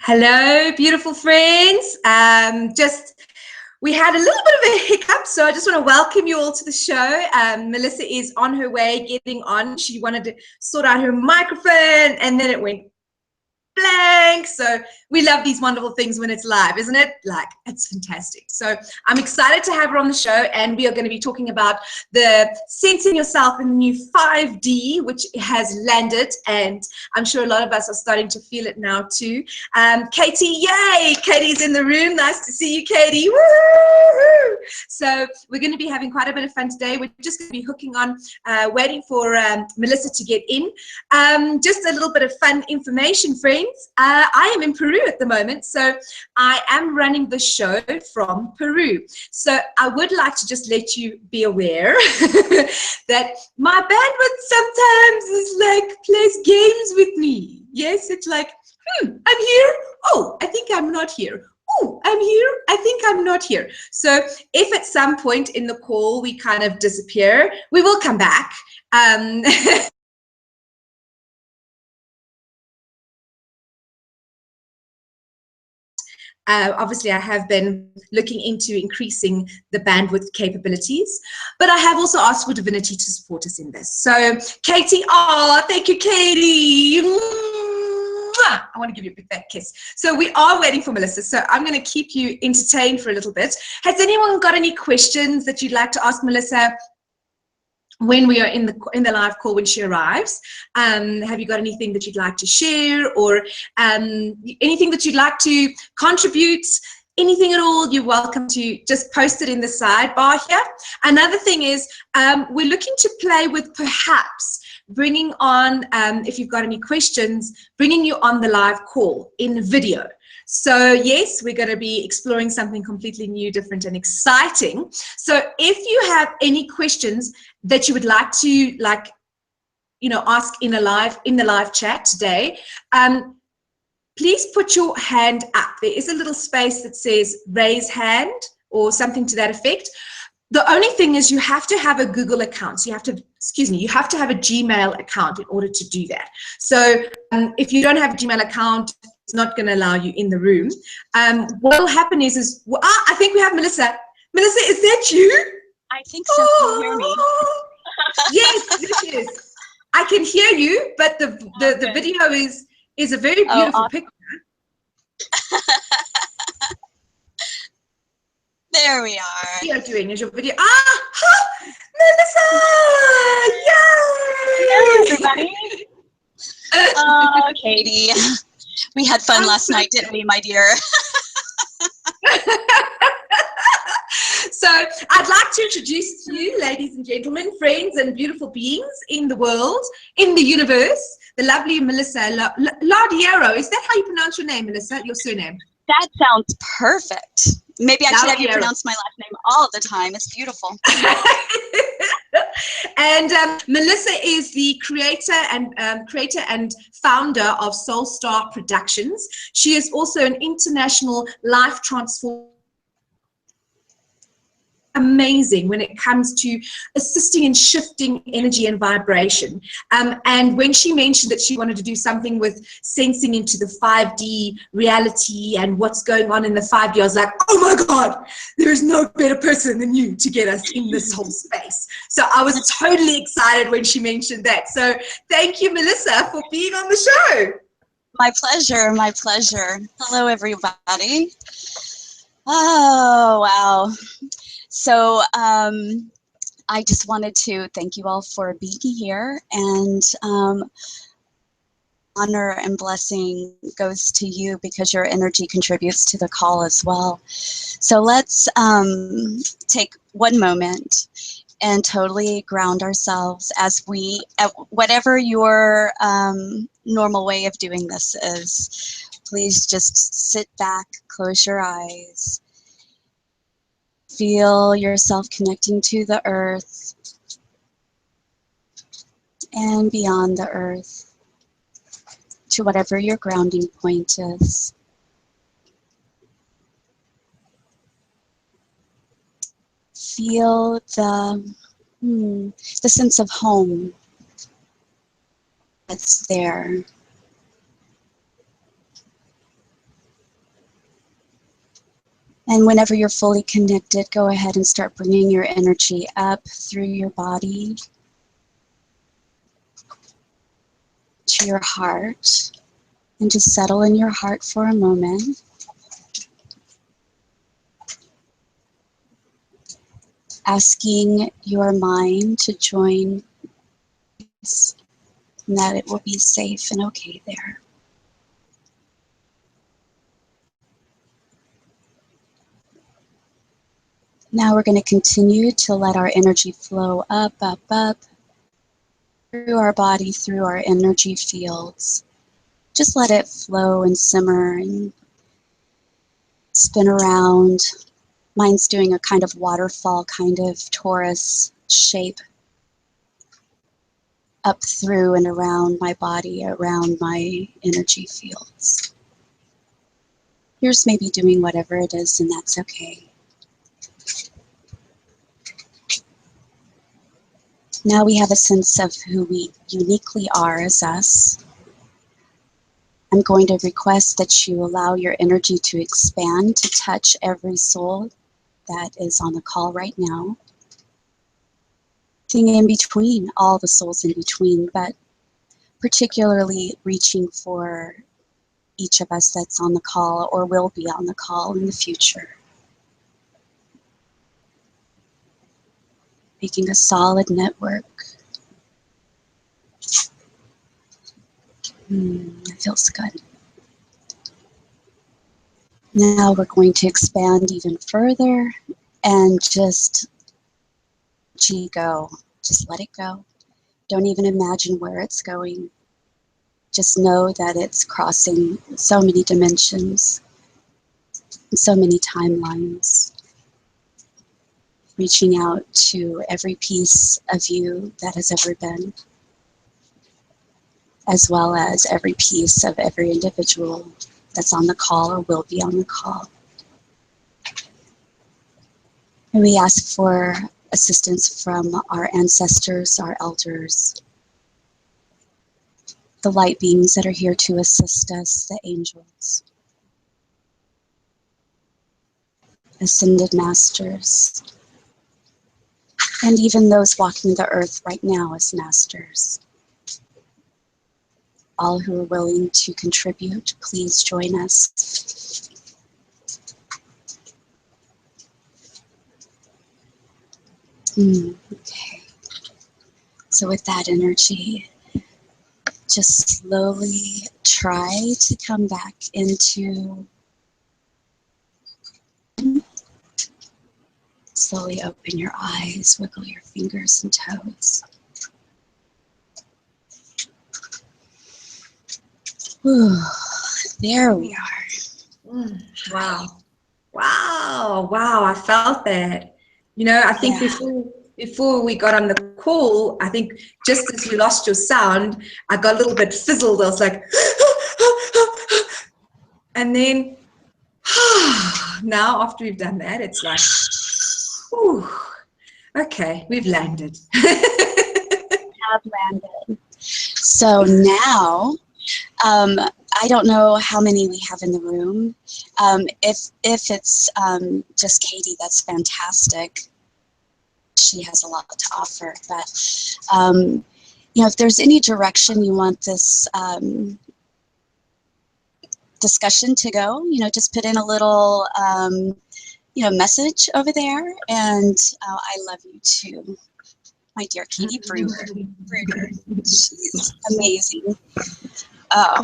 Hello, beautiful friends. We had a little bit of a hiccup, so I just want to welcome you all to the show. Melissa is on her way getting on. She wanted to sort out her microphone, and then it went blank. So we love these wonderful things when it's live, isn't it? Like, it's fantastic. So I'm excited to have her on the show, and we are going to be talking about the Sensing Yourself in the new 5D, which has landed, and I'm sure a lot of us are starting to feel it now too. Katie, yay! Katie's in the room. Nice to see you, Katie. Woo-hoo! So we're going to be having quite a bit of fun today. We're just going to be hooking on, waiting for Melissa to get in. Just a little bit of fun information, friends. I am in Peru at the moment, so I am running the show from Peru. So I would like to just let you be aware that my bandwidth sometimes is like plays games with me. Yes, it's like, I'm here. Oh, I think I'm not here. Oh, I'm here. I think I'm not here. So if at some point in the call we kind of disappear, we will come back. Obviously, I have been looking into increasing the bandwidth capabilities, but I have also asked for Divinity to support us in this. So, Katie, thank you, Katie. I want to give you a big fat kiss. So we are waiting for Melissa, so I'm going to keep you entertained for a little bit. Has anyone got any questions that you'd like to ask Melissa when we are in the live call when she arrives? Have you got anything that you'd like to share, or anything that you'd like to contribute? Anything at all, you're welcome to just post it in the sidebar here. Another thing is, we're looking to play with perhaps bringing on, if you've got any questions, bringing you on the live call in video. So yes, we're going to be exploring something completely new, different, and exciting. So if you have any questions that you would like to, ask in the live chat today, please put your hand up. There is a little space that says raise hand or something to that effect. The only thing is you have to have a Google account. So you have to have a Gmail account in order to do that. So if you don't have a Gmail account, it's not going to allow you in the room. What will happen is I think we have Melissa. Melissa, is that you? I think so. Can you hear me? Yes, it is. I can hear you, but the video is a very beautiful picture. There we are. What are you doing? Is your video? Melissa! Yay! Hello, everybody. Oh, Katie. We had fun last night, didn't we, my dear? So I'd like to introduce to you, ladies and gentlemen, friends and beautiful beings in the world, in the universe, the lovely Melissa Laudiero. Is that how you pronounce your name, Melissa, your surname? That sounds perfect. Maybe I should have you pronounce my last name all the time. It's beautiful. And Melissa is the creator and founder of Soul Star Productions. She is also an international life transformer. Amazing when it comes to assisting in shifting energy and vibration. And when she mentioned that she wanted to do something with sensing into the 5D reality and what's going on in the 5D, I was like, oh my God, there is no better person than you to get us in this whole space. So I was totally excited when she mentioned that. So thank you, Melissa, for being on the show. My pleasure, my pleasure. Hello, everybody. Oh, wow. So I just wanted to thank you all for being here, and honor and blessing goes to you because your energy contributes to the call as well. So let's take one moment and totally ground ourselves as whatever your normal way of doing this is. Please just sit back, close your eyes. Feel yourself connecting to the earth and beyond the earth to whatever your grounding point is. Feel the sense of home that's there. And whenever you're fully connected, go ahead and start bringing your energy up through your body to your heart. And just settle in your heart for a moment. Asking your mind to join us, and that it will be safe and okay there. Now we're going to continue to let our energy flow up, up, up, through our body, through our energy fields. Just let it flow and simmer and spin around. Mine's doing a kind of waterfall, kind of torus shape up through and around my body, around my energy fields. Yours may be doing whatever it is, and that's okay. Now we have a sense of who we uniquely are as us. I'm going to request that you allow your energy to expand, to touch every soul that is on the call right now. Thing in between, all the souls in between, but particularly reaching for each of us that's on the call or will be on the call in the future. Making a solid network. That feels good. Now we're going to expand even further and just go. Just let it go. Don't even imagine where it's going. Just know that it's crossing so many dimensions, so many timelines, reaching out to every piece of you that has ever been, as well as every piece of every individual that's on the call or will be on the call. And we ask for assistance from our ancestors, our elders, the light beings that are here to assist us, the angels, ascended masters, and even those walking the earth right now as masters. All who are willing to contribute, please join us. Okay. So with that energy, just slowly try to come back into, slowly open your eyes, wiggle your fingers and toes. Whew, there we are. Wow. Wow. Wow. I felt that. You know, I think before we got on the call, I think just as you lost your sound, I got a little bit fizzled. I was like, and then now after we've done that, it's like, whew, okay, we've landed. Have landed. So now, I don't know how many we have in the room. If it's just Katie, that's fantastic. She has a lot to offer, but you know, if there's any direction you want this discussion to go, you know, just put in a little you know, message over there, and I love you too, my dear Katie Bruder. She's amazing.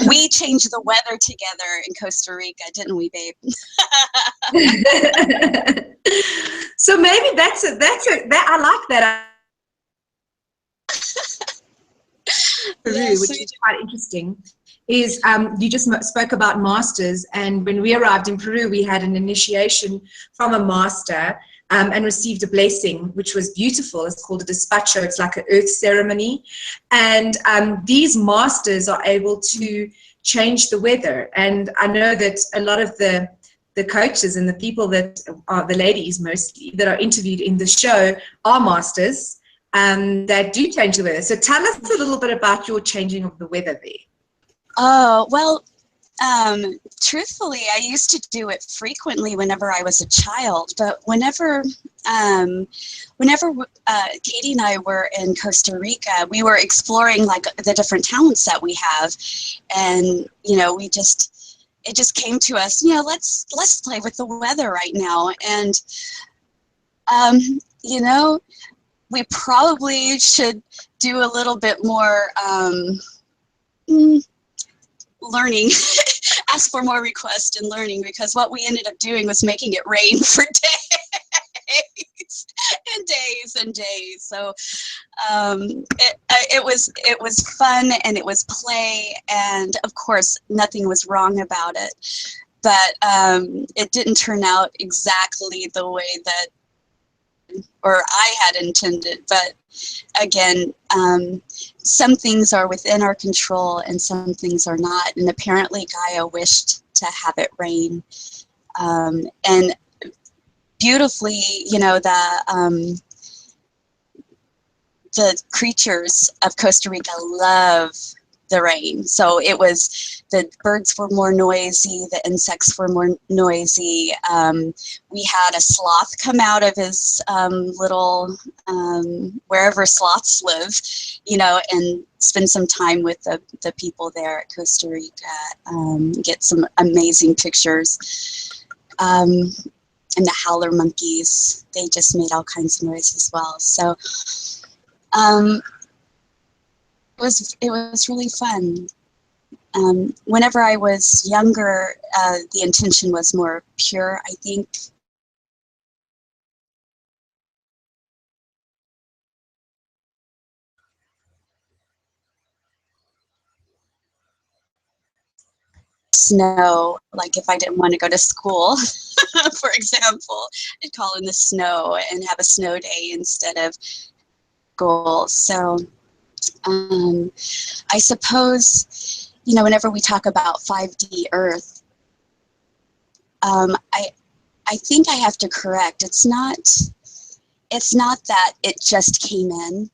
We changed the weather together in Costa Rica, didn't we, babe? So maybe that's I like that. Peru, Yes, which is quite interesting, is you just spoke about masters, and when we arrived in Peru, we had an initiation from a master and received a blessing, which was beautiful. It's called a despacho. It's like an earth ceremony, and these masters are able to change the weather. And I know that a lot of the coaches and the people that are the ladies mostly that are interviewed in the show are masters that do change the weather. So tell us a little bit about your changing of the weather there. Oh, well, Truthfully, I used to do it frequently whenever I was a child, but whenever Katie and I were in Costa Rica, we were exploring like the different talents that we have, and you know, it just came to us, you know, let's play with the weather right now, and you know, we probably should do a little bit more learning, ask for more requests and learning, because what we ended up doing was making it rain for days and days and days. So it was fun, and it was play, and of course nothing was wrong about it, but it didn't turn out exactly the way that or I had intended. But again, some things are within our control and some things are not, and apparently Gaia wished to have it rain. And beautifully, you know, the creatures of Costa Rica love the rain. So it was, the birds were more noisy, the insects were more noisy. We had a sloth come out of his little, wherever sloths live, you know, and spend some time with the people there at Costa Rica, get some amazing pictures. And the howler monkeys, they just made all kinds of noise as well. So it was really fun. Whenever I was younger, the intention was more pure, I think. Snow, like if I didn't want to go to school, for example, I'd call in the snow and have a snow day instead of school. So I suppose, you know, whenever we talk about 5D Earth, I think I have to correct. It's not that it just came in.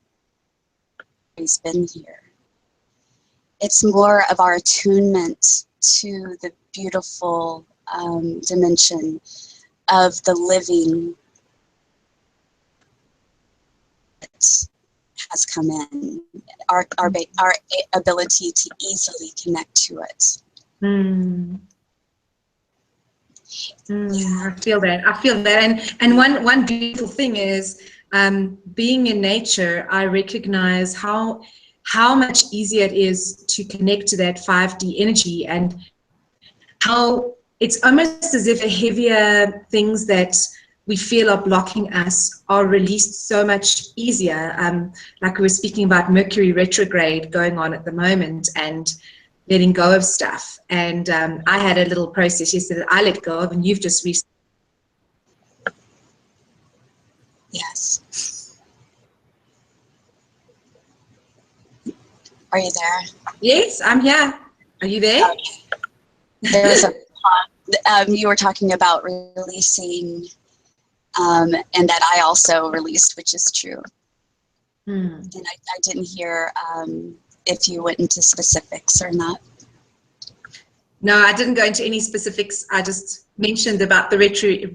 It's been here. It's more of our attunement to the beautiful dimension of the living that has come in. Our ability to easily connect to it. I feel that. And one beautiful thing is, being in nature, I recognize how much easier it is to connect to that 5D energy, and how it's almost as if the heavier things that we feel are blocking us are released so much easier. Like we were speaking about Mercury retrograde going on at the moment, and letting go of stuff. And I had a little process yesterday that I let go of, and you've just recently. Yes. Are you there? Yes, I'm here. Are you there? Okay. There was you were talking about releasing, and that I also released, which is true. And I didn't hear if you went into specifics or not. No, I didn't go into any specifics. I just mentioned about the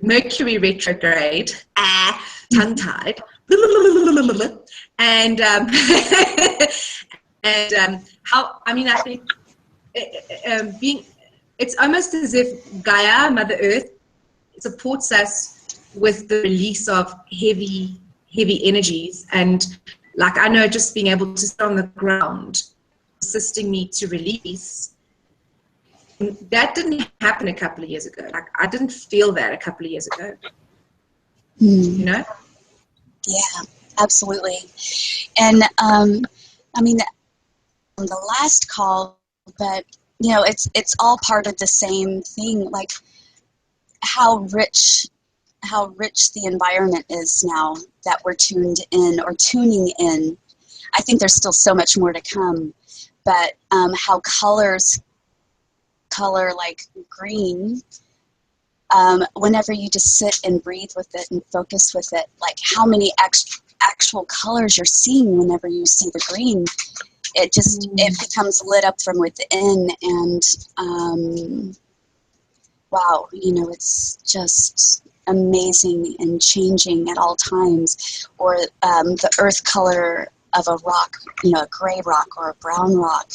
Mercury retrograde, tongue-tied, and how, I mean, I think it's almost as if Gaia, Mother Earth, supports us with the release of heavy energies. And like, I know just being able to sit on the ground, assisting me to release, that didn't happen a couple of years ago. Like, I didn't feel that a couple of years ago. You know? Yeah, absolutely. And I mean, on the last call, but you know, it's all part of the same thing. Like how rich the environment is now that we're tuned in or tuning in. I think there's still so much more to come, but how color like green, whenever you just sit and breathe with it and focus with it, like how many actual colors you're seeing whenever you see the green, It becomes lit up from within, and wow, it's just amazing and changing at all times. Or the earth color of a rock, a gray rock or a brown rock.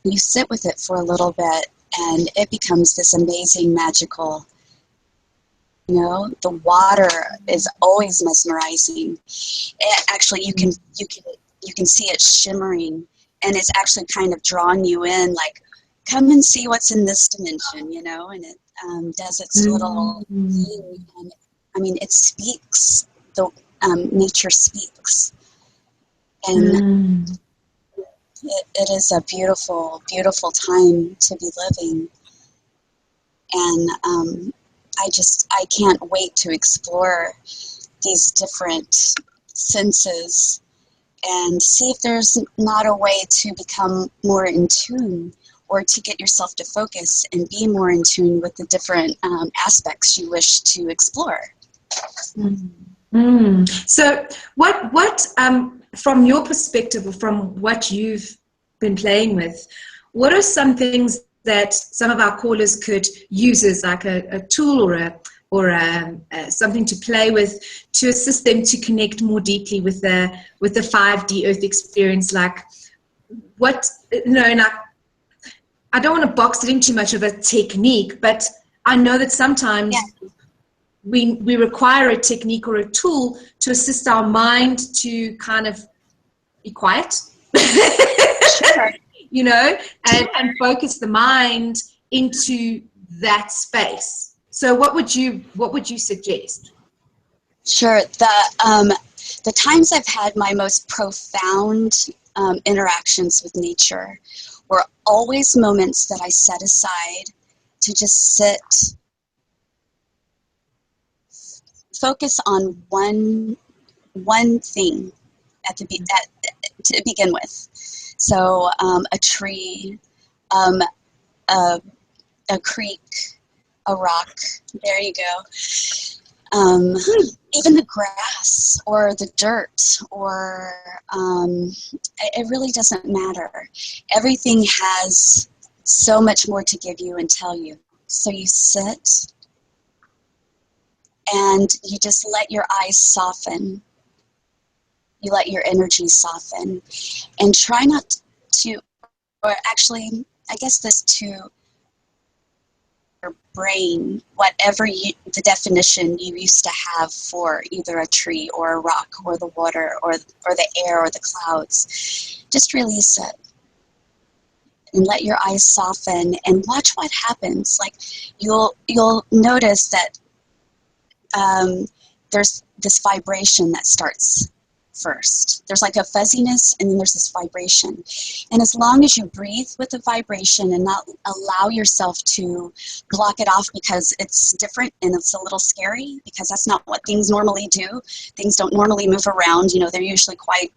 You sit with it for a little bit, and it becomes this amazing, magical. The water is always mesmerizing. Actually, you can see it shimmering, and it's actually kind of drawing you in, like, come and see what's in this dimension, and it does its little thing. And I mean, it speaks. The nature speaks, and it is a beautiful, beautiful time to be living. And I can't wait to explore these different senses and see if there's not a way to become more in tune, or to get yourself to focus and be more in tune with the different aspects you wish to explore. So what from your perspective, or from what you've been playing with, what are some things that some of our callers could use as like a tool or something to play with to assist them to connect more deeply with the 5D Earth experience? Like, what, and I don't want to box it in too much of a technique, but I know that sometimes we require a technique or a tool to assist our mind to kind of be quiet. Sure. And focus the mind into that space. So what would you suggest? Sure. The times I've had my most profound interactions with nature were always moments that I set aside to just sit, focus on one thing to begin with. So a tree, a creek, a rock. There you go. Even the grass or the dirt, or it really doesn't matter. Everything has so much more to give you and tell you. So you sit and you just let your eyes soften. You let your energy soften, and try not to, or actually, I guess this to your brain, whatever the definition you used to have for either a tree or a rock or the water or the air or the clouds. Just release it and let your eyes soften and watch what happens. Like, you'll notice that there's this vibration that starts first. There's like a fuzziness, and then there's this vibration. And as long as you breathe with the vibration and not allow yourself to block it off because it's different and it's a little scary, because that's not what things normally do. Things don't normally move around. They're usually quite,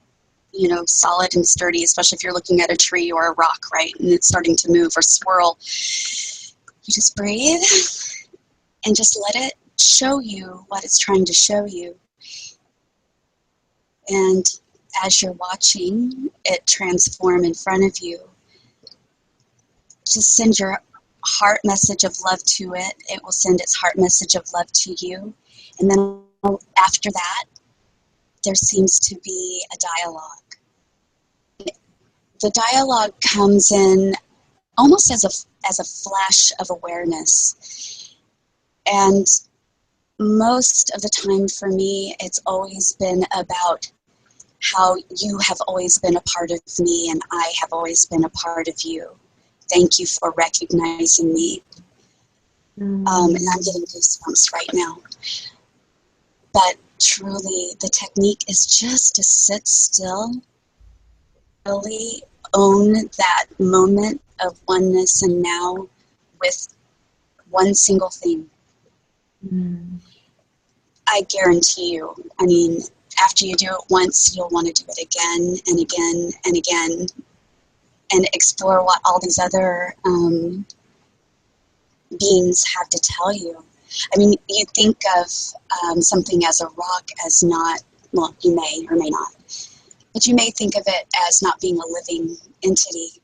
solid and sturdy, especially if you're looking at a tree or a rock, right? And it's starting to move or swirl. You just breathe and just let it show you what it's trying to show you. And as you're watching it transform in front of you, just send your heart message of love to it. It will send its heart message of love to you. And then after that, there seems to be a dialogue. The dialogue comes in almost as a flash of awareness. And most of the time for me, it's always been about how you have always been a part of me and I have always been a part of you. Thank you for recognizing me. And I'm getting goosebumps right now. But truly, the technique is just to sit still, really own that moment of oneness and now with one single thing. I guarantee you, after you do it once, you'll want to do it again and again and again, and explore what all these other beings have to tell you. You think of something as a rock as not, well, you may or may not, but you may think of it as not being a living entity.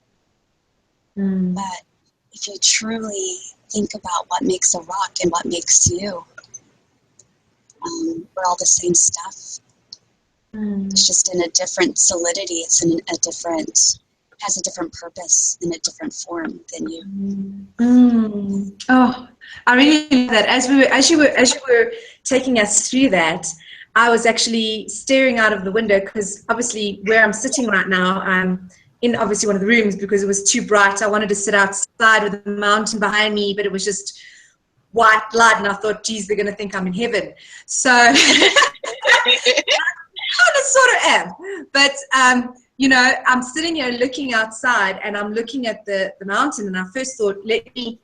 But if you truly think about what makes a rock and what makes you, we're all the same stuff. It's just in a different solidity. It's in a different, has a different purpose in a different form than you. Oh, I really love that. As you were taking us through that, I was actually staring out of the window, because obviously where I'm sitting right now, I'm in obviously one of the rooms because it was too bright. I wanted to sit outside with the mountain behind me, but it was just white light, and I thought, geez, they're going to think I'm in heaven. So I kind of sort of am. But, you know, I'm sitting here looking outside, and I'm looking at the mountain, and I first thought, let me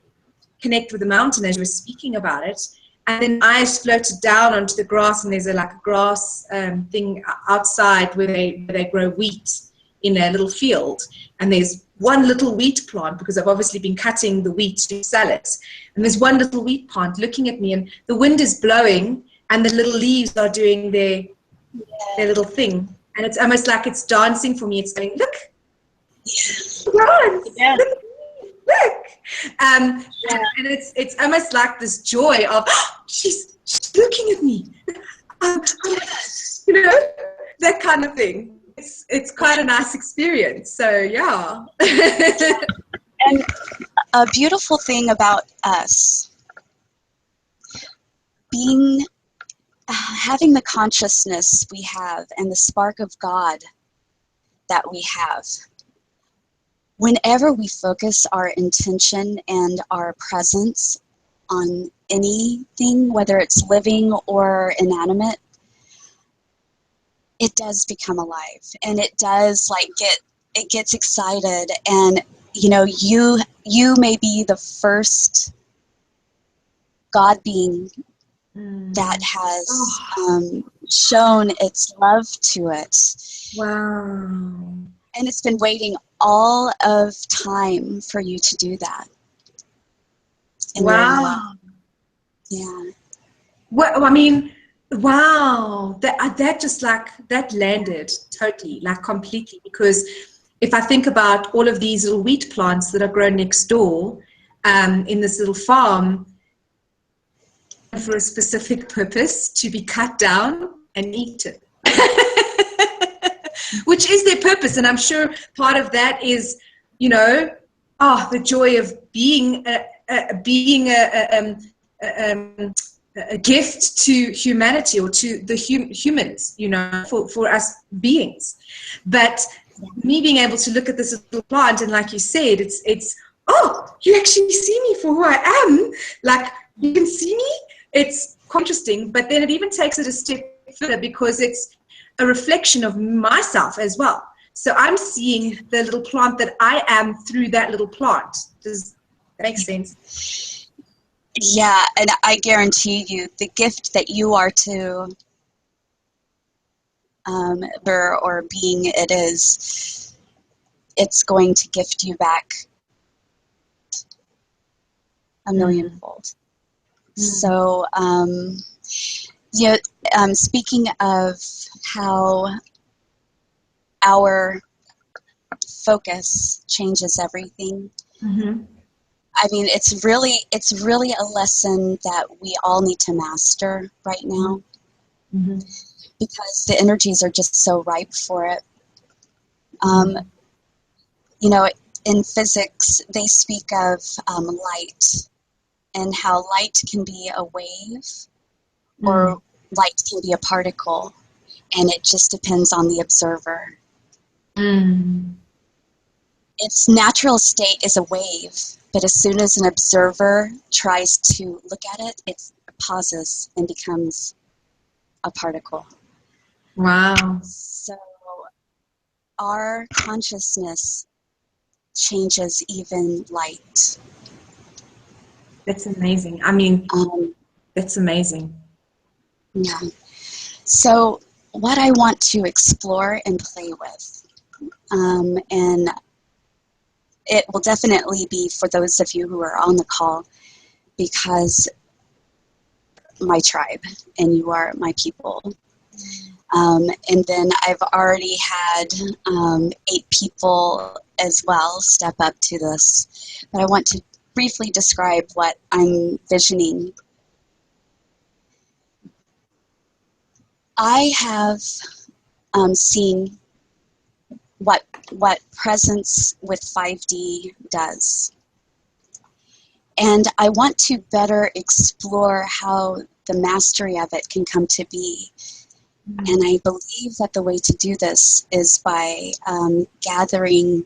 connect with the mountain as you were speaking about it. And then eyes floated down onto the grass, and there's a grass thing outside where they grow wheat in a little field. And there's one little wheat plant, because I've obviously been cutting the wheat to sell it. And there's one little wheat plant looking at me, and the wind is blowing, and the little leaves are doing their little thing. And it's almost like it's dancing for me. It's going, look, dance, look. And it's almost like this joy of, oh, she's looking at me. You know, that kind of thing. It's quite a nice experience. So yeah. And a beautiful thing about us being, having the consciousness we have and the spark of God that we have, whenever we focus our intention and our presence on anything, whether it's living or inanimate, it does become alive, and it does it gets excited. And you know, you may be the first God being that has shown its love to it. Wow. And it's been waiting all of time for you to do that. And wow. Yeah. Well, I mean, wow. That just that landed totally, completely. Because if I think about all of these little wheat plants that are grown next door in this little farm for a specific purpose, to be cut down and eaten. Which is their purpose, and I'm sure part of that is, you know, the joy of being a gift to humanity, or to the humans, you know, for us beings. But me being able to look at this little plant, and like you said, it's you actually see me for who I am. Like, you can see me. It's quite interesting, but then it even takes it a step further, because it's a reflection of myself as well. So I'm seeing the little plant that I am through that little plant. Does that make sense? Yeah, and I guarantee you, the gift that you are to or being it is, it's going to gift you back a millionfold. So, speaking of how our focus changes everything, I mean, it's really a lesson that we all need to master right now, because the energies are just so ripe for it. You know, in physics, they speak of light, and how light can be a wave, or light can be a particle, and it just depends on the observer. Its natural state is a wave, but as soon as an observer tries to look at it, it pauses and becomes a particle. Wow. So our consciousness changes even light. That's amazing. I mean, that's amazing. Yeah. So what I want to explore and play with, and it will definitely be for those of you who are on the call, because my tribe and you are my people. And then I've already had 8 people as well step up to this. But I want to briefly describe what I'm visioning. I have seen what presence with 5D does. And I want to better explore how the mastery of it can come to be. And I believe that the way to do this is by gathering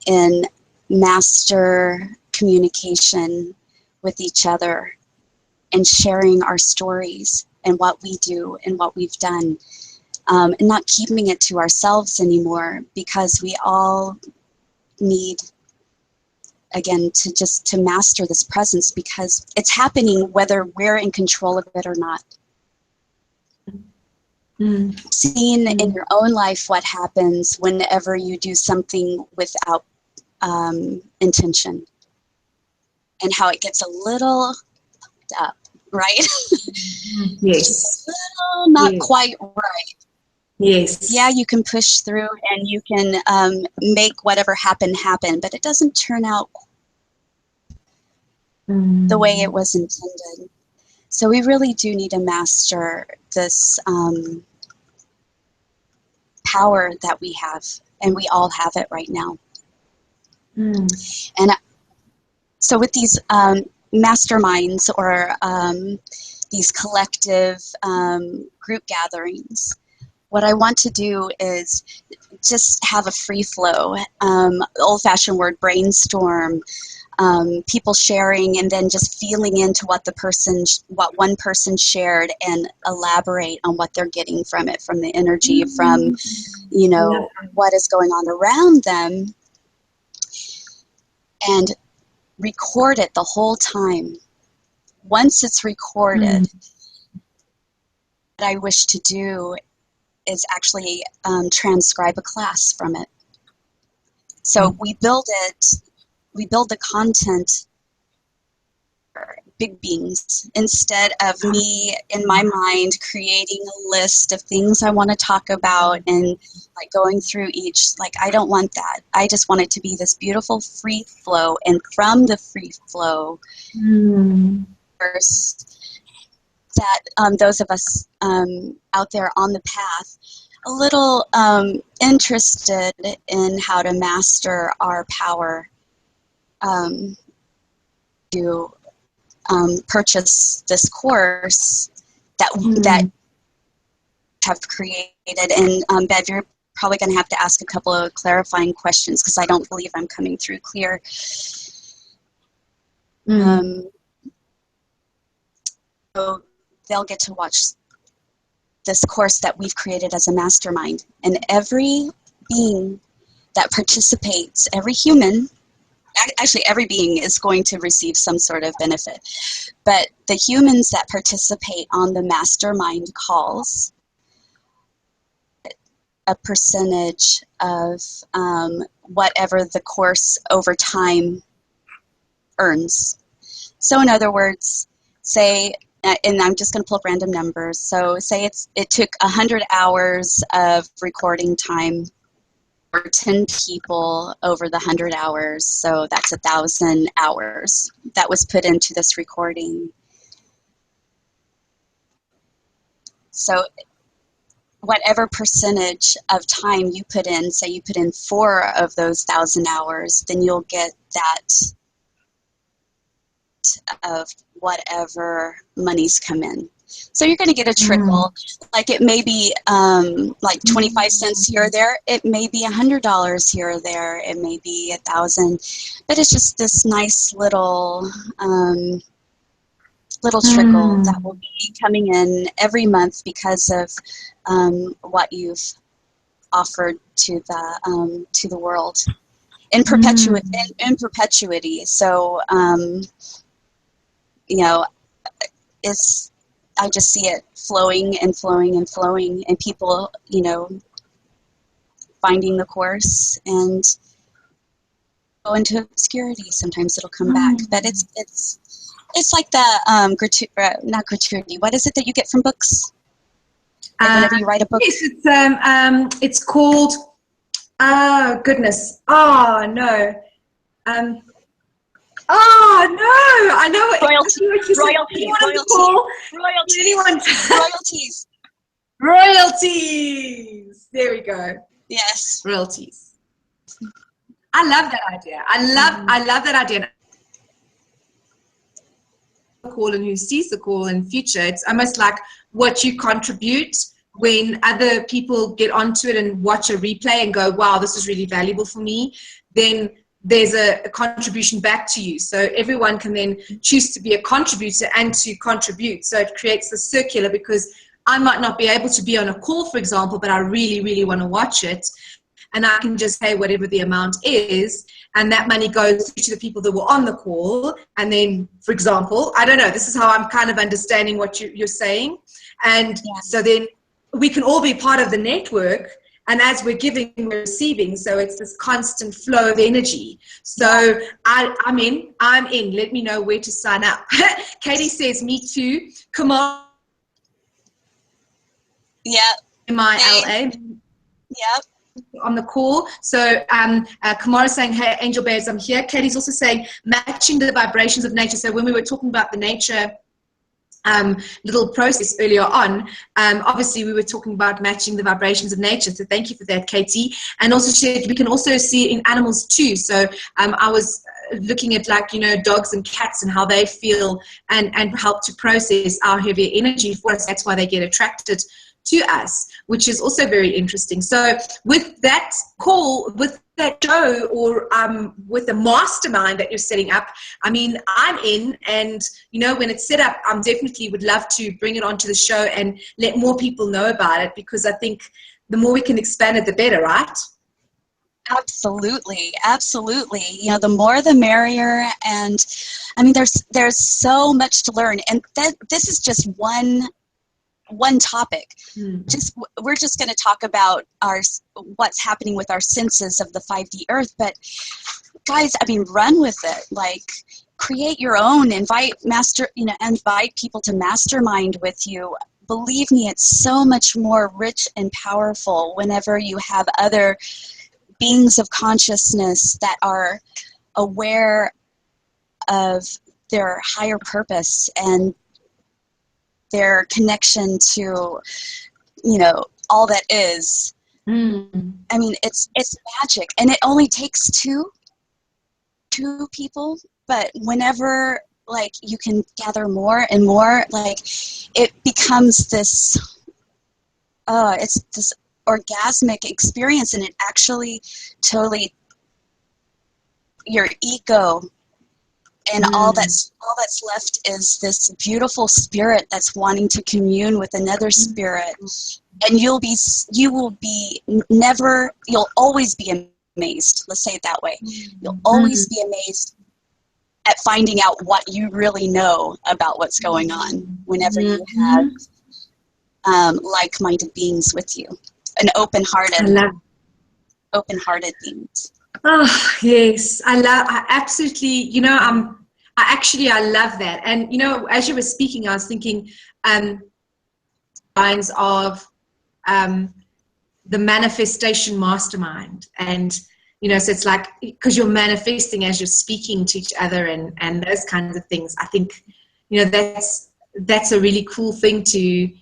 in master communication with each other and sharing our stories and what we do and what we've done. And not keeping it to ourselves anymore, because we all need, again, to master this presence, because it's happening whether we're in control of it or not. Seeing in your own life what happens whenever you do something without intention, and how it gets a little up, right? Yes. A little not quite right. Yes. Yeah, you can push through and you can make whatever happen, but it doesn't turn out the way it was intended. So we really do need to master this power that we have, and we all have it right now. And so with these masterminds, or these collective group gatherings, what I want to do is just have a free flow, old-fashioned word, brainstorm, people sharing, and then just feeling into what one person shared, and elaborate on what they're getting from it, from the energy, from, you know, what is going on around them, and record it the whole time. Once it's recorded, what I wish to do is actually transcribe a class from it. So we build the content for big beings, instead of me in my mind creating a list of things I want to talk about and like going through each. Like, I don't want that. I just want it to be this beautiful free flow, and from the free flow, that those of us out there on the path, a little interested in how to master our power, to purchase this course that have created. And Bev, you're probably going to have to ask a couple of clarifying questions, because I don't believe I'm coming through clear. So they'll get to watch this course that we've created as a mastermind, and every being that participates, every human, actually every being is going to receive some sort of benefit, but the humans that participate on the mastermind calls, a percentage of whatever the course over time earns. So in other words, say, and I'm just going to pull up random numbers. So say it took 100 hours of recording time for 10 people over the 100 hours. So that's 1,000 hours that was put into this recording. So whatever percentage of time you put in, say you put in 4 of those 1,000 hours, then you'll get that of whatever monies come in. So you're going to get a trickle. Like, it may be like 25 cents here or there. It may be $100 here or there. It may be 1,000. But it's just this nice little trickle that will be coming in every month because of what you've offered to the world in perpetuity. So you know, I just see it flowing and flowing and flowing, and people, you know, finding the course and go into obscurity. Sometimes it'll come back, but it's like the not gratuity. What is it that you get from books? Like whenever you write a book? Yes, it's called, oh goodness, oh no. Oh no, I know exactly what you said. Royalties. Royalties. There we go. Yes. Royalties. I love that idea. I love that idea. Call and who sees the call in future. It's almost like what you contribute when other people get onto it and watch a replay and go, wow, this is really valuable for me. Then there's a contribution back to you. So everyone can then choose to be a contributor and to contribute. So it creates the circular, because I might not be able to be on a call, for example, but I really, really want to watch it. And I can just pay whatever the amount is, and that money goes to the people that were on the call. And then, for example, I don't know, this is how I'm kind of understanding what you're saying. And so then we can all be part of the network. And as we're giving, we're receiving. So it's this constant flow of energy. So I'm in. Let me know where to sign up. Katie says, me too. Come on. Yeah. MILA. Yep. On the call. So Kamara's saying, hey, Angel Bears, I'm here. Katie's also saying, matching the vibrations of nature. So when we were talking about the nature little process earlier on, obviously we were talking about matching the vibrations of nature. So thank you for that, Katie. And also we can also see it in animals too. So I was looking at, like, you know, dogs and cats and how they feel and help to process our heavier energy for us. That's why they get attracted to us, which is also very interesting. So with that call, with that show, or with the mastermind that you're setting up, I mean, I'm in. And, you know, when it's set up, I'm definitely would love to bring it onto the show and let more people know about it, because I think the more we can expand it, the better, right? Absolutely. You know, the more the merrier. And I mean, there's so much to learn. And this is just one topic. We're just going to talk about what's happening with our senses of the 5D Earth. But guys, I mean, run with it. Like, create your own. Invite people to mastermind with you. Believe me, it's so much more rich and powerful whenever you have other beings of consciousness that are aware of their higher purpose and their connection to, you know, all that is. I mean, it's magic, and it only takes two people. But whenever, like, you can gather more and more, like, it becomes this. It's this orgasmic experience, and it actually totally, your ego. And all that's left is this beautiful spirit that's wanting to commune with another spirit. And you'll always be amazed. Let's say it that way. You'll always be amazed at finding out what you really know about what's going on whenever you have like-minded beings with you. An open-hearted beings. Oh, yes. I absolutely, you know, I love that. And, you know, as you were speaking, I was thinking lines of the manifestation mastermind. And, you know, so it's like, because you're manifesting as you're speaking to each other and those kinds of things. I think, you know, that's a really cool thing to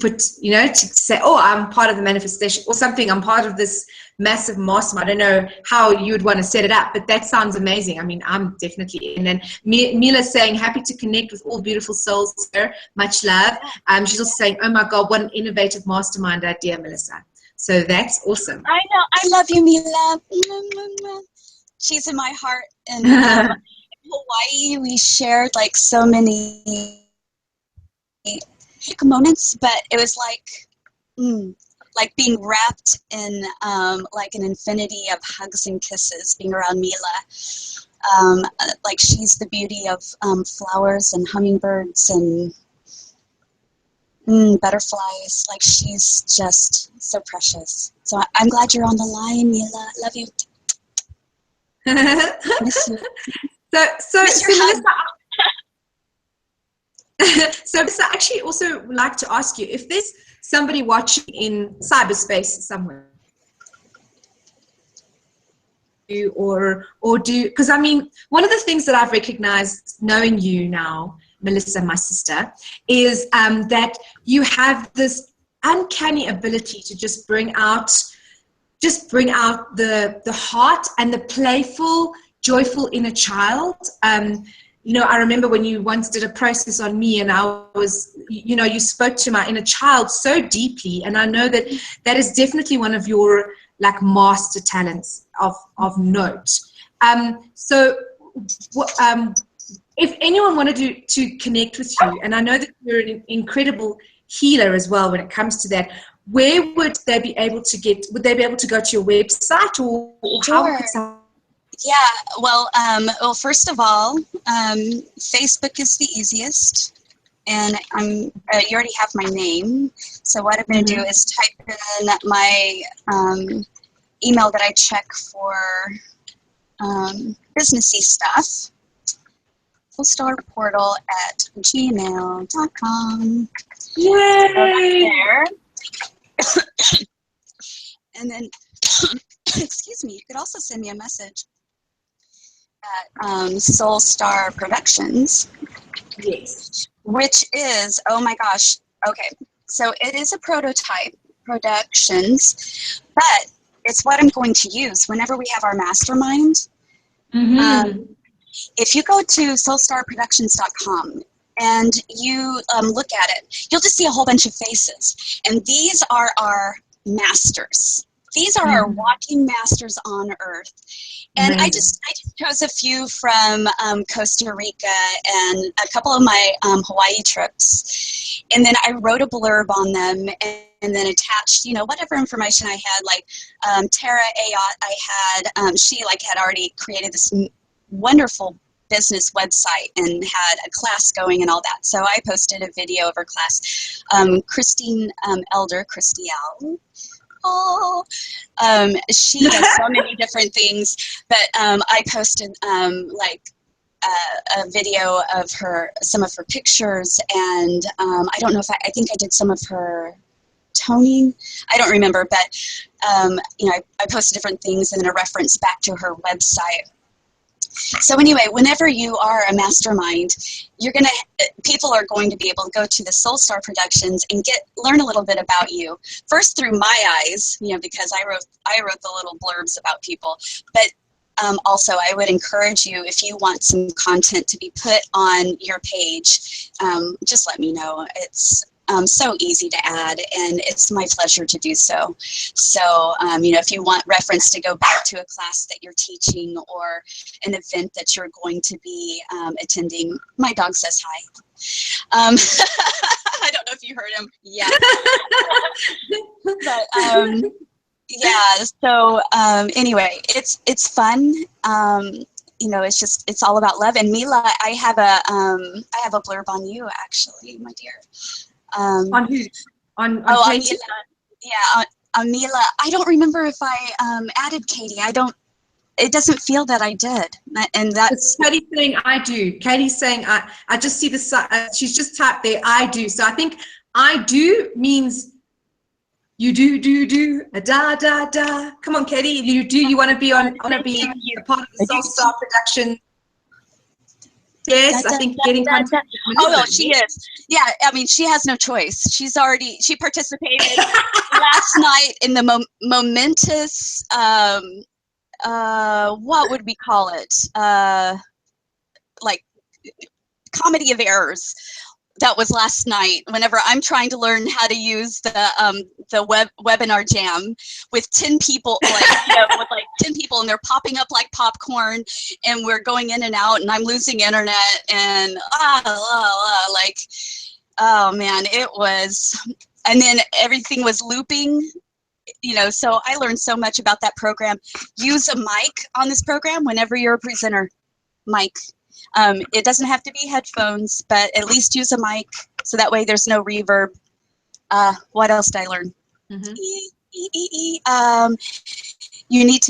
put, you know, to say, oh, I'm part of the manifestation or something. I'm part of this massive mastermind. I don't know how you would want to set it up, but that sounds amazing. I mean, I'm definitely in. And Mila's saying, happy to connect with all beautiful souls there. Much love. She's also saying, oh my God, what an innovative mastermind idea, Melissa. So that's awesome. I know. I love you, Mila. She's in my heart. And in Hawaii, we shared like so many moments, but it was like being wrapped in like an infinity of hugs and kisses, being around Mila. Like, she's the beauty of flowers and hummingbirds and butterflies. Like, she's just so precious. So I'm glad you're on the line, Mila. Love you. Miss you. So Melissa, So I actually also would like to ask you, if there's somebody watching in cyberspace somewhere, or do, because I mean, one of the things that I've recognized knowing you now, Melissa, my sister, is that you have this uncanny ability to just bring out the heart and the playful, joyful inner child. You know, I remember when you once did a process on me, and I was, you know, you spoke to my inner child so deeply, and I know that that is definitely one of your like master talents of note. So if anyone wanted to connect with you, and I know that you're an incredible healer as well when it comes to that, where would they be able to would they be able to go to your website, or how could someone? Yeah, well, first of all, Facebook is the easiest, and you already have my name, so what I'm going to do is type in my email that I check for businessy stuff, soulstarportal@gmail.com. Yay! So that's there. And then, excuse me, you could also send me a message at Soul Star Productions. Yes. Which is, oh my gosh, okay. So it is a prototype productions, but it's what I'm going to use whenever we have our mastermind. If you go to soulstarproductions.com and you look at it, you'll just see a whole bunch of faces. And these are our masters. These are our walking masters on earth. And I just chose a few from Costa Rica and a couple of my Hawaii trips. And then I wrote a blurb on them and then attached, you know, whatever information I had, like Tara Ayot, I had, she like had already created this wonderful business website and had a class going and all that. So I posted a video of her class. Christine Elder, Christiel. Oh, she does so many different things, but I posted like a video of some of her pictures, and I don't know if I think I did some of her toning. I don't remember, but you know, I posted different things and then a reference back to her website. So anyway, whenever you are a mastermind, people are going to be able to go to the Soul Star Productions and learn a little bit about you. First through my eyes, you know, because I wrote the little blurbs about people, but also I would encourage you, if you want some content to be put on your page, just let me know. It's so easy to add, and it's my pleasure to do so. So, you know, if you want reference to go back to a class that you're teaching or an event that you're going to be attending, my dog says hi. I don't know if you heard him. Yeah. But yeah. So anyway, it's fun. You know, it's all about love. And Mila, I have a blurb on you, actually, my dear. On who? On Katie? Yeah, on Mila. I don't remember if I added Katie. It doesn't feel that I did. And that's Katie's saying I do. Katie's saying I just see the, she's just typed there, I do. So I think I do means you do, da, da, da. Come on, Katie, you do, you want to be a part of the Soul Star production. Yes, I think getting contact with Melissa. Oh, well, she is. Yeah, I mean, she has no choice. She participated last night in the momentous, what would we call it? Like comedy of errors. That was last night. Whenever I'm trying to learn how to use the webinar jam with 10 people, like, you know, with like 10 people, and they're popping up like popcorn, and we're going in and out, and I'm losing internet, and like, oh man, it was, and then everything was looping, you know. So I learned so much about that program. Use a mic on this program whenever you're a presenter. Mic. It doesn't have to be headphones, but at least use a mic, so that way there's no reverb. What else did I learn? You need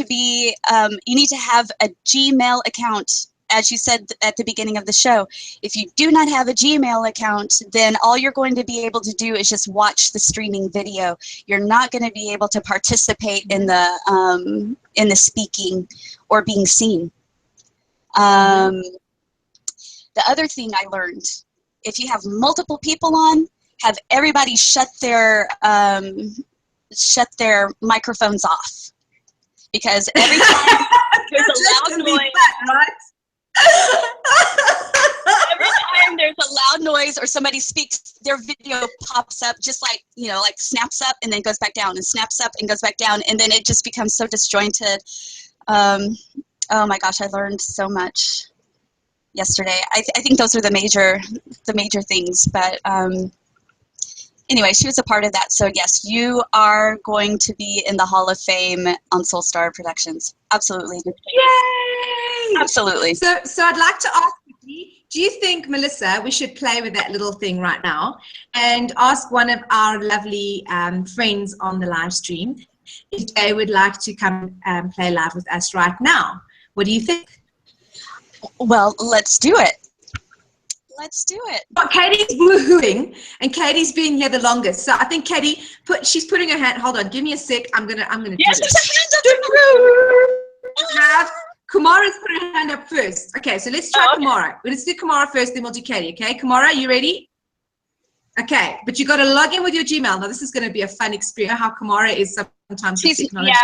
to have a Gmail account as you said at the beginning of the show, if you do not have a Gmail account, then all you're going to be able to do is just watch the streaming video. You're not going to be able to participate in the speaking or being seen. The other thing I learned, if you have multiple people on, have everybody shut their microphones off, because every time there's a loud noise, every time there's a loud noise or somebody speaks, their video pops up, just like, you know, like snaps up and then goes back down, and snaps up and goes back down, and then it just becomes so disjointed. Oh my gosh, I learned so much yesterday. I think those are the major things, but anyway, she was a part of that. So yes, you are going to be in the Hall of Fame on Soul Star Productions. Absolutely. Yay! Absolutely. So I'd like to ask you, do you think, Melissa, we should play with that little thing right now and ask one of our lovely friends on the live stream if they would like to come play live with us right now? What do you think? Well, let's do it. Let's do it. But Katie's woohooing, and Katie's been here the longest. So I think Katie she's putting her hand. Hold on, give me a sec. I'm gonna Yes, do there's it. a hand up. Kumara's put her hand up first. Okay, so let's try Kumara. Let's do Kumara first, then we'll do Katie. Okay, Kumara, you ready? Okay, but you got to log in with your Gmail. Now this is going to be a fun experience. How Kumara is sometimes with technology.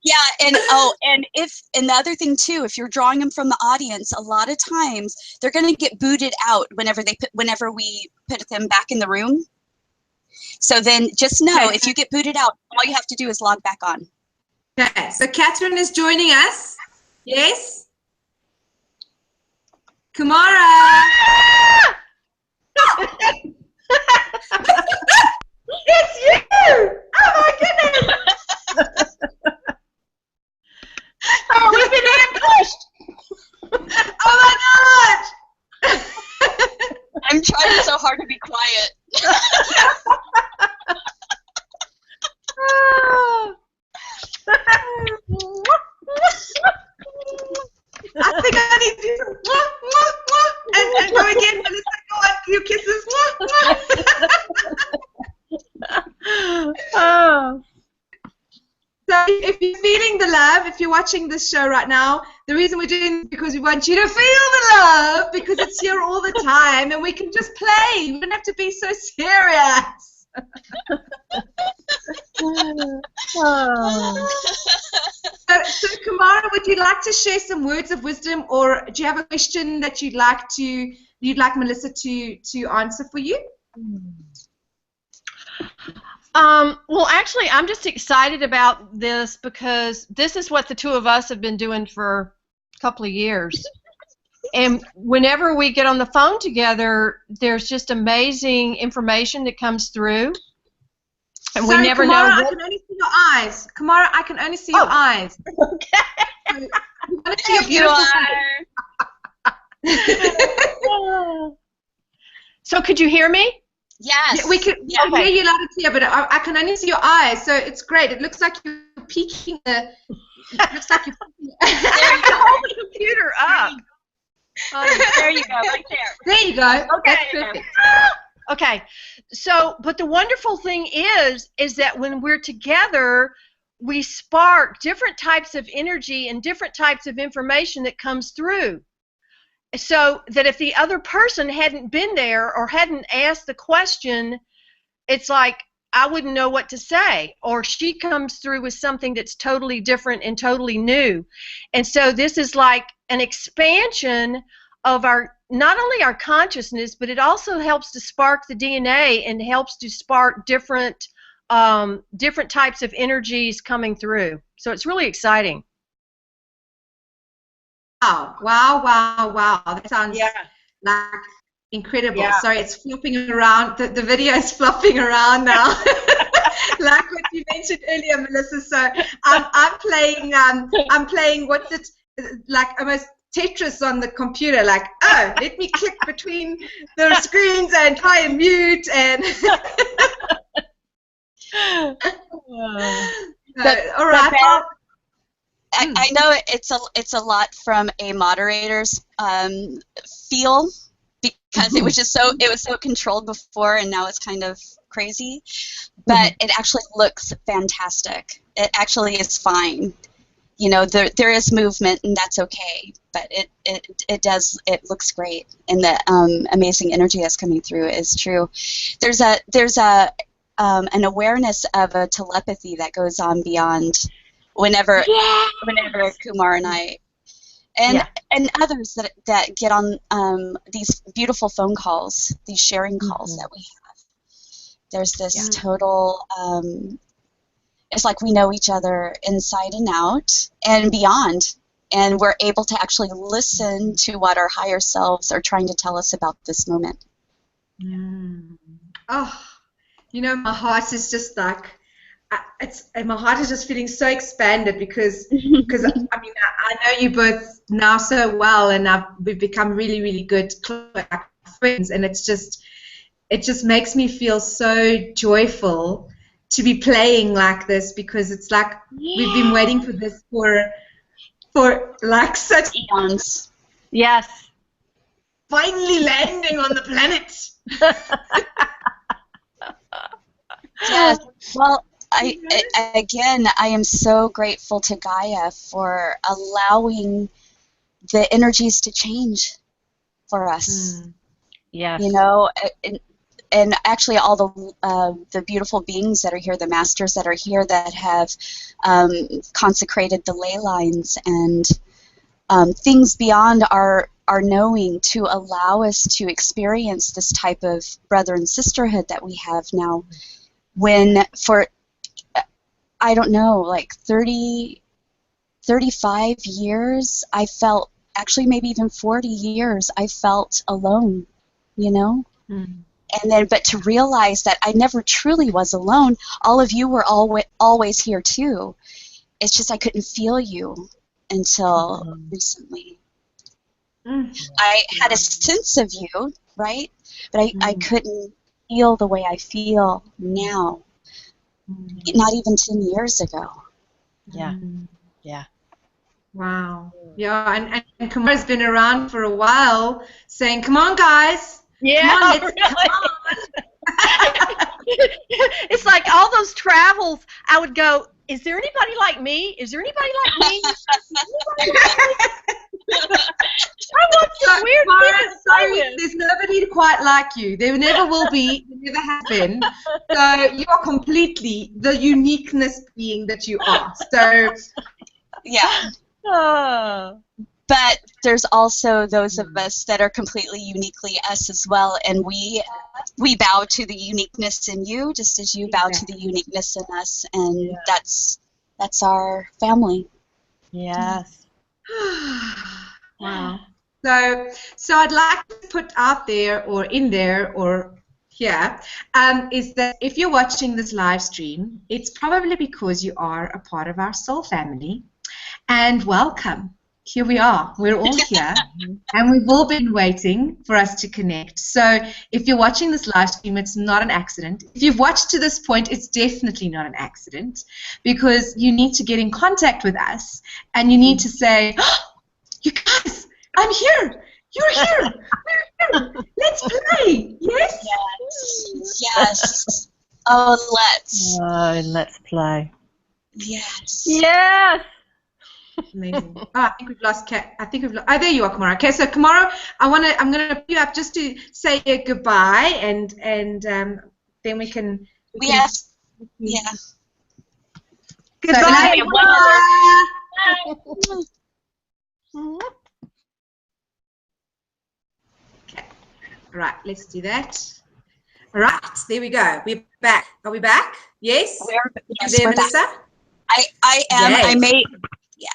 Yeah, and the other thing too, if you're drawing them from the audience, a lot of times they're going to get booted out whenever we put them back in the room. So then just know, if you get booted out, all you have to do is log back on. Okay, so Catherine is joining us. Yes? Kumara! It's you! Oh my goodness! Oh, we've been ambushed! Oh my gosh! I'm trying so hard to be quiet. I think I need to do and go again, Melissa. Go on, few kisses. Oh. So if you're feeling the love, if you're watching this show right now, the reason we're doing it is because we want you to feel the love, because it's here all the time and we can just play. We don't have to be so serious. So Kumara, would you like to share some words of wisdom, or do you have a question that you'd like Melissa to answer for you? Well, actually, I'm just excited about this because this is what the two of us have been doing for a couple of years. And whenever we get on the phone together, there's just amazing information that comes through. And we never know. I can only see your eyes. Kumara, I can only see your eyes. Okay. We want to see your beautiful face. So could you hear me? Yes. Yeah, we can hear you loud and clear, but I can only see your eyes, so it's great. It looks like you're peeking the. It looks like you're peeking. There you go. Hold the computer up. There you go, right there. There you go. Okay. That's perfect. Okay. So, but the wonderful thing is that when we're together, we spark different types of energy and different types of information that comes through. So that if the other person hadn't been there or hadn't asked the question, it's like I wouldn't know what to say, or she comes through with something that's totally different and totally new. And so this is like an expansion of not only our consciousness, but it also helps to spark the DNA and helps to spark different types of energies coming through. So it's really exciting. Wow. That sounds like incredible. Yeah. Sorry, it's flopping around. The video is flopping around now. Like what you mentioned earlier, Melissa. So I'm playing what's it, like almost Tetris on the computer, like, oh, let me click between the screens and try and mute and all right. I know it's a lot from a moderator's feel, because it was so controlled before, and now it's kind of crazy. But it actually looks fantastic. It actually is fine. You know, there is movement, and that's okay. But it looks great, and the amazing energy that's coming through is true. There's an awareness of a telepathy that goes on beyond whenever Kumar and I and others that get on these beautiful phone calls, these sharing calls that we have. There's this total it's like we know each other inside and out and beyond, and we're able to actually listen to what our higher selves are trying to tell us about this moment. Oh, you know, my heart is just like, my heart is just feeling so expanded because I mean, I know you both now so well, and we've become really, really good friends, and it just makes me feel so joyful to be playing like this, because it's like we've been waiting for this for like such eons. Yes. Finally landing on the planet. Yes. Well, I am so grateful to Gaia for allowing the energies to change for us. Yes. You know, and actually all the beautiful beings that are here, the masters that are here that have consecrated the ley lines and things beyond our knowing to allow us to experience this type of brother and sisterhood that we have now. When for, I don't know, like 35 years, I felt, actually maybe even 40 years, I felt alone, you know? And then, but to realize that I never truly was alone. All of you were always here too. It's just I couldn't feel you until recently. I had a sense of you, right? But I couldn't feel the way I feel now. Not even 10 years ago. Yeah. Yeah. Wow. Yeah, and Kumara's been around for a while saying, come on, guys. Yeah, come on, really. come on. It's like all those travels, I would go, is there anybody like me? Is there anybody like me? I want some weird people. There's nobody quite like you. There never will be. There never has been. So you are completely the uniqueness being that you are. So yeah. But there's also those of us that are completely uniquely us as well, and we bow to the uniqueness in you, just as you bow to the uniqueness in us, and that's our family. Yes. Wow. So I'd like to put out there, or in there, or here, is that if you're watching this live stream, it's probably because you are a part of our soul family, and welcome. Here we are. We're all here, and we've all been waiting for us to connect. So if you're watching this live stream, it's not an accident. If you've watched to this point, it's definitely not an accident, because you need to get in contact with us, and you need to say, oh, you guys, I'm here. You're here. We're here. Let's play. Yes? Yes. Oh, let's. Let's play. Yes. Yes. Amazing. Oh, I think we've lost Kat. Oh, there you are, Kamara. Okay, so Kamara, I'm gonna put you up just to say goodbye, and then we can. Yeah. Goodbye. Okay. Right. Let's do that. All right. There we go. We're back. Are we back? Yes. Yes, there, we're Melissa? back. I am. Yay. I may. Yeah.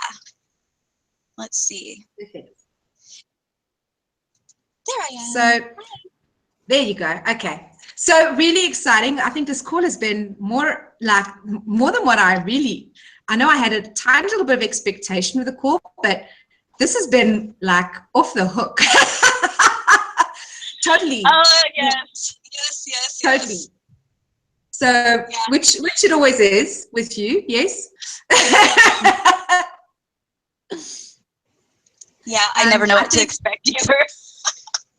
Let's see. Perfect. There I am. So there you go. Okay. So really exciting. I think this call has been more than what I know I had a tiny little bit of expectation with the call, but this has been like off the hook. Totally. Oh, yes. Totally. So, which it always is with you, yes? Yeah, I never know I what to think, expect either.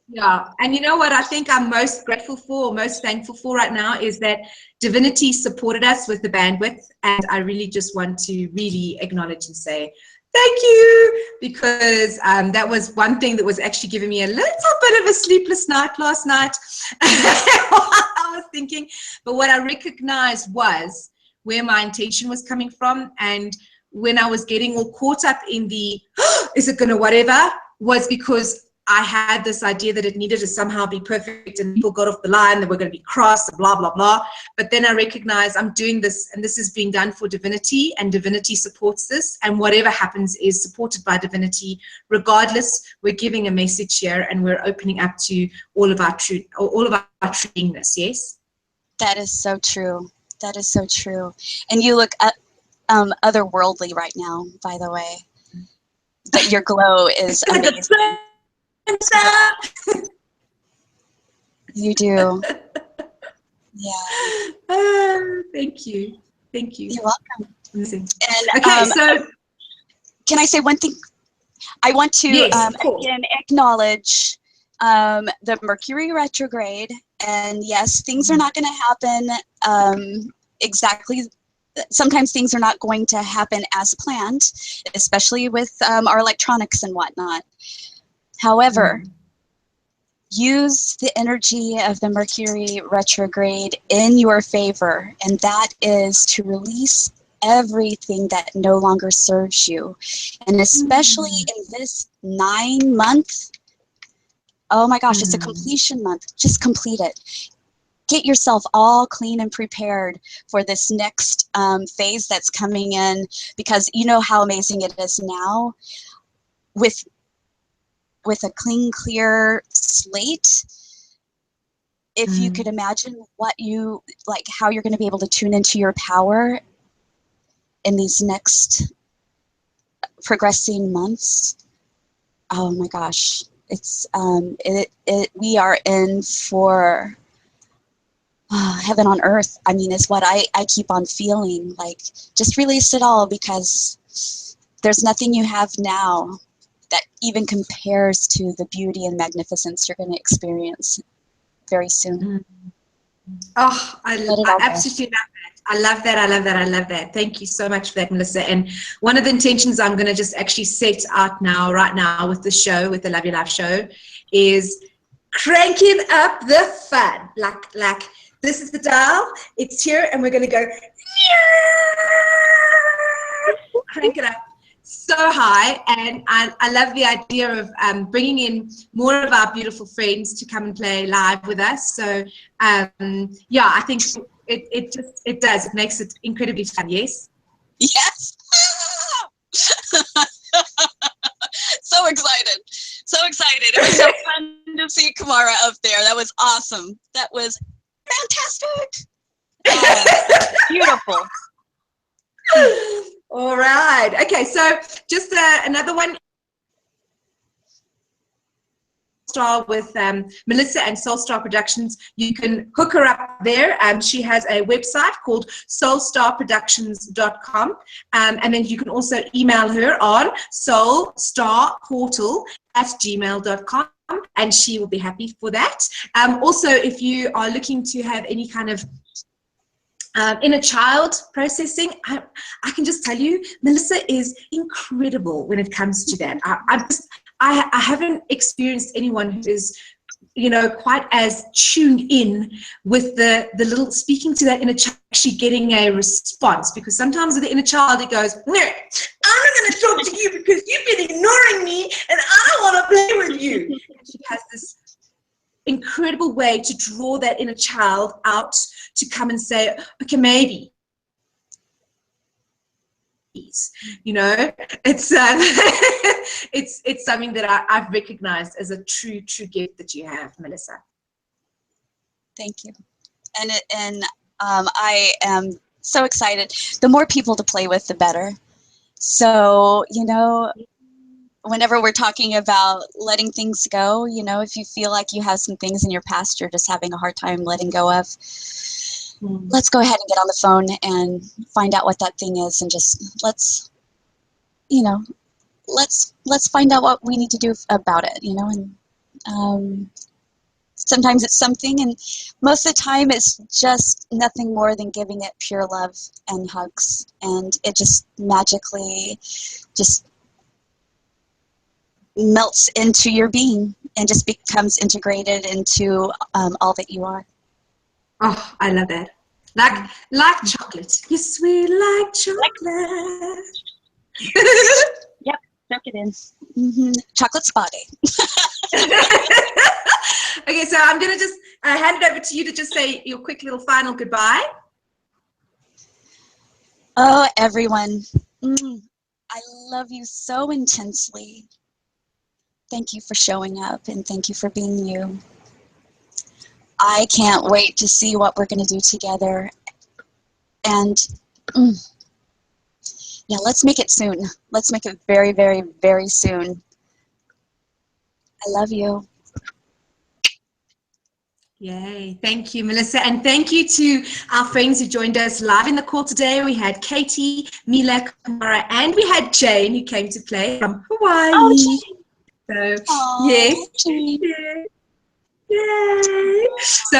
yeah, and you know what I think I'm most grateful for, or most thankful for right now is that Divinity supported us with the bandwidth, and I really just want to really acknowledge and say thank you, because that was one thing that was actually giving me a little bit of a sleepless night last night. I was thinking, but what I recognized was where my intention was coming from, and when I was getting all caught up in the is it gonna whatever, was because I had this idea that it needed to somehow be perfect, and people got off the line, that we're going to be cross, blah, blah, blah. But then I recognized I'm doing this, and this is being done for Divinity, and Divinity supports this, and whatever happens is supported by Divinity. Regardless, we're giving a message here, and we're opening up to all of our true beingness, yes? That is so true. That is so true. And you look otherworldly right now, by the way. But your glow is amazing. You do. Yeah. Thank you. Thank you. You're welcome. Amazing. And okay, so can I say one thing? I want to yes, again acknowledge the Mercury retrograde, and yes, things are not going to happen exactly. Sometimes things are not going to happen as planned, especially with our electronics and whatnot. However, use the energy of the Mercury retrograde in your favor, and that is to release everything that no longer serves you. And especially in this 9 month, oh my gosh, it's a completion month. Just complete it. Get yourself all clean and prepared for this next phase that's coming in, because you know how amazing it is now with a clean, clear slate. If you could imagine what you, like how you're going to be able to tune into your power in these next progressing months. Oh my gosh, it's we are in for heaven on earth. I mean, is what I keep on feeling. Like, just release it all, because there's nothing you have now that even compares to the beauty and magnificence you're going to experience very soon. Oh, I absolutely love that. I love that. I love that. I love that. Thank you so much for that, Melissa. And one of the intentions I'm going to just actually set out now, right now, with the show, with the Love Your Life show, is cranking up the fun. Like this is the dial. It's here, and we're going to go crank it up so high. And I love the idea of bringing in more of our beautiful friends to come and play live with us. So yeah, I think it does. It makes it incredibly fun. Yes. Yes. So excited. So excited. It was so fun to see Kamara up there. That was awesome. That was fantastic. Oh, beautiful. All right. Okay. So just another one. Star with Melissa and Soulstar Productions. You can hook her up there. She has a website called soulstarproductions.com, and then you can also email her on soulstarportal@gmail.com, and she will be happy for that. Also, if you are looking to have any kind of inner child processing, I can just tell you, Melissa is incredible when it comes to that. I haven't experienced anyone who is, you know, quite as tuned in with the little speaking to that inner child, actually getting a response. Because sometimes with the inner child, it goes, no, I'm not going to talk to you because you've been ignoring me and I don't want to play with you. And she has this incredible way to draw that inner child out to come and say, okay, maybe. You know, it's it's something that I've recognized as a true gift that you have, Melissa. Thank you. And I am so excited. The more people to play with, the better. So, you know, whenever we're talking about letting things go, you know, if you feel like you have some things in your past you're just having a hard time letting go of, let's go ahead and get on the phone and find out what that thing is, and just let's, you know, let's find out what we need to do about it, you know. And sometimes it's something, and most of the time it's just nothing more than giving it pure love and hugs, and it just magically just melts into your being and just becomes integrated into all that you are. Oh, I love that. Like chocolate. You're sweet like chocolate. Yep, soak it in. Chocolate spa day. Okay, so I'm going to just hand it over to you to just say your quick little final goodbye. Oh, everyone. I love you so intensely. Thank you for showing up, and thank you for being you. I can't wait to see what we're going to do together. And yeah, let's make it soon. Let's make it very, very, very soon. I love you. Yay. Thank you, Melissa. And thank you to our friends who joined us live in the call today. We had Katie, Mila, Kamara, and we had Jane who came to play from Hawaii. Oh, Jane. So, Aww, yes. Jane. Yay. So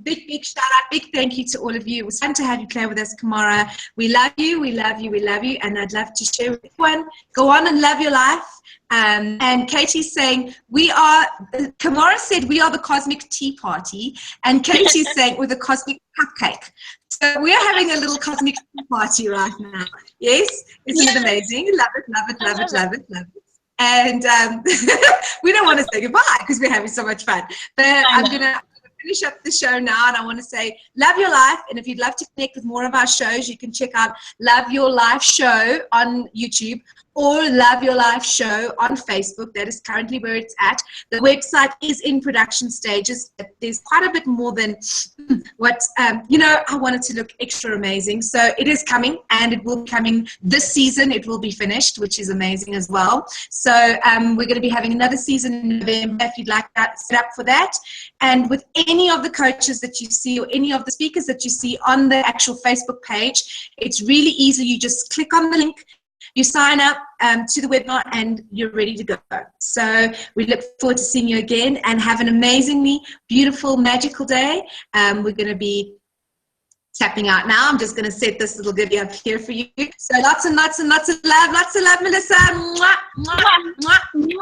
big shout out, big thank you to all of you. It was fun to have you play with us, Kamara. We love you, we love you, we love you, and I'd love to share with everyone. Go on and love your life. And Katie's saying, Kamara said we are the cosmic tea party, and Katie's saying we're the cosmic cupcake. So we are having a little cosmic tea party right now. Yes? Isn't it amazing? Love it, love it, love it, love it, love it. And we don't want to say goodbye because we're having so much fun. But I'm going to finish up the show now, and I want to say love your life. And if you'd love to connect with more of our shows, you can check out Love Your Life Show on YouTube or Love Your Life Show on Facebook. That is currently where it's at. The website is in production stages. There's quite a bit more than what, I wanted to look extra amazing. So it is coming, and it will be coming this season. It will be finished, which is amazing as well. So we're going to be having another season in November if you'd like that set up for that. And with any of the coaches that you see or any of the speakers that you see on the actual Facebook page, it's really easy. You just click on the link, you sign up to the webinar, and you're ready to go. So we look forward to seeing you again, and have an amazingly beautiful, magical day. We're going to be tapping out now. I'm just going to set this little goodie up here for you. So lots and lots and lots of love, Melissa. Mwah, mwah, mwah.